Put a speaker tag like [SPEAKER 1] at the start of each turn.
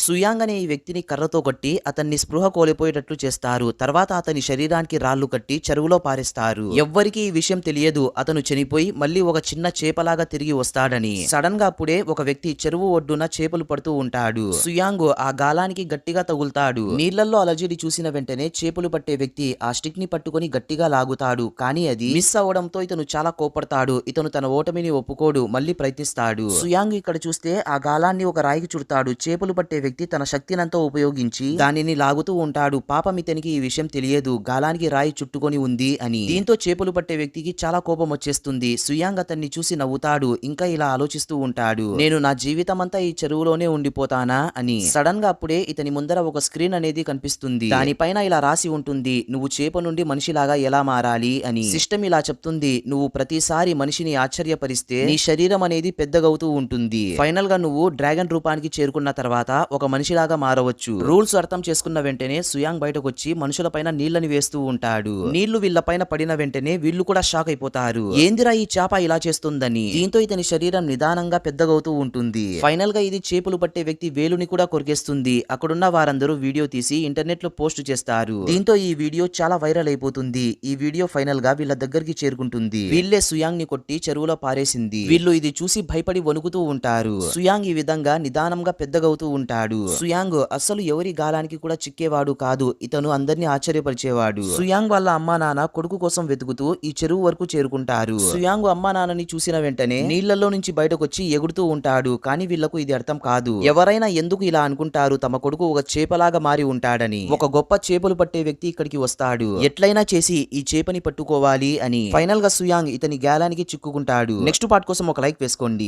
[SPEAKER 1] Suyang అనే ఈ వ్యక్తిని కర్రతో కొట్టి అతన్ని స్పృహ కోల్పోయేటట్లు చేస్తారు. తర్వాత అతని శరీరానికి రాళ్లు కట్టి చెరువులో పారేస్తారు. ఎవ్వరికీ ఈ విషయం తెలియదు అతను చనిపోయి మళ్ళీ ఒక చిన్న చేపలాగా తిరిగి వస్తాడని. సడన్ గా అప్పుడే ఒక వ్యక్తి చెరువు ఒడ్డున చేపలు పడుతూ ఉంటాడు. సుయాంగ్ ఆ గాలానికి గట్టిగా తగులుతాడు. నీళ్లలో అలజడి చూసిన వెంటనే చేపలు పట్టే వ్యక్తి ఆ స్టిక్ ని పట్టుకొని గట్టిగా లాగుతాడు. కానీ అది మిస్ అవడంతో ఇతను చాలా కోపడతాడు. ఇతను తన ఓటమిని ఒప్పుకోడు, మళ్ళీ ప్రయత్నిస్తాడు. సుయాంగ్ ఇక్కడ చూస్తే ఆ గాలాన్ని ఒక రాయికి చుడతాడు. చేపలు పట్టే వ్యక్తి తన శక్తినంతా ఉపయోగించి దానిని లాగుతూ ఉంటాడు. పాపం ఇతనికి ఈ విషయం తెలియదు గాలానికి రాయి చుట్టుకొని ఉంది అని. దీంతో చేపలు పట్టే వ్యక్తికి చాలా కోపం వచ్చేస్తుంది. సుయాంగ్ అతన్ని చూసి నవ్వుతాడు. ఇంకా ఇలా ఆలోచిస్తూ ఉంటాడు, నేను నా జీవితం అంతా ఈ చెరువులోనే ఉండిపోతానా అని. సడన్ గా అప్పుడే ఇతని ముందర ఒక స్క్రీన్ అనేది కనిపిస్తుంది. దానిపైన ఇలా రాసి ఉంటుంది, నువ్వు చేప నుండి మనిషిలాగా ఎలా మారాలి అని. సిస్టమ్ ఇలా చెప్తుంది, నువ్వు ప్రతిసారి మనిషిని ఆశ్చర్యపరిస్తే నీ శరీరం అనేది పెద్దగవుతూ ఉంటుంది. ఫైనల్ గా నువ్వు డ్రాగన్ రూపానికి చేరుకున్న తర్వాత ఒక మనిషిలాగా మారవచ్చు. రూల్స్ అర్థం చేసుకున్న వెంటనే సుయాంగ్ బయటకు వచ్చి మనుషులపైన నీళ్లని వేస్తూ ఉంటాడు. నీళ్లు వీళ్ళపైన పడిన వెంటనే వీళ్ళు కూడా షాక్ అయిపోతారు. ఏందిరా ఈ చేప ఇలా చేస్తుందని. దీంతో ఇతని శరీరం నిదానంగా పెద్దగవుతూ ఉంటుంది. ఫైనల్ గా ఇది చేపలు పట్టే వ్యక్తి వేలుని కూడా కొరికేస్తుంది. అక్కడున్న వారందరూ వీడియో తీసి ఇంటర్నెట్ లో పోస్ట్ చేస్తారు. దీంతో ఈ వీడియో చాలా వైరల్ అయిపోతుంది. ఈ వీడియో ఫైనల్ గా వీళ్ళ దగ్గరికి చేరుకుంటుంది. వీళ్ళే సుయాంగ్ ని కొట్టి చెరువులో పారేసింది. వీళ్ళు ఇది చూసి భయపడి వణుకుతూ ఉంటారు. సుయాంగ్ ఈ విధంగా నిదానంగా పెద్దగవుతూ ఉంటాడు. సుయాంగ్ అస్సలు ఎవరి గాలానికి కూడా చిక్కేవాడు కాదు. ఇతను అందరినీ ఆశ్చర్యపరిచేవాడు. సుయాంగ్ వాళ్ళ అమ్మా నాన్న కొడుకు కోసం వెతుకుతూ ఈ చెరువు వరకు చేరుకుంటారు. సుయాంగ్ అమ్మా నాన్నని చూసిన వెంటనే నీళ్లలో నుంచి బయటకొచ్చి ఎగురుతూ ఉంటాడు. కానీ వీళ్లకు ఇది అర్థం కాదు. ఎవరైనా ఎందుకు ఇలా అనుకుంటారు, తమ కొడుకు ఒక చేపలాగా మారి ఉంటాడని. ఒక గొప్ప చేపలు పట్టే వ్యక్తి ఇక్కడికి వస్తాడు. ఎట్లయినా చేసి ఈ చేపని పట్టుకోవాలి అని. ఫైనల్ గా సుయాంగ్ ఇతని గాలానికి చిక్కుకుంటాడు. నెక్స్ట్ పార్ట్ కోసం ఒక లైక్ వేసుకోండి.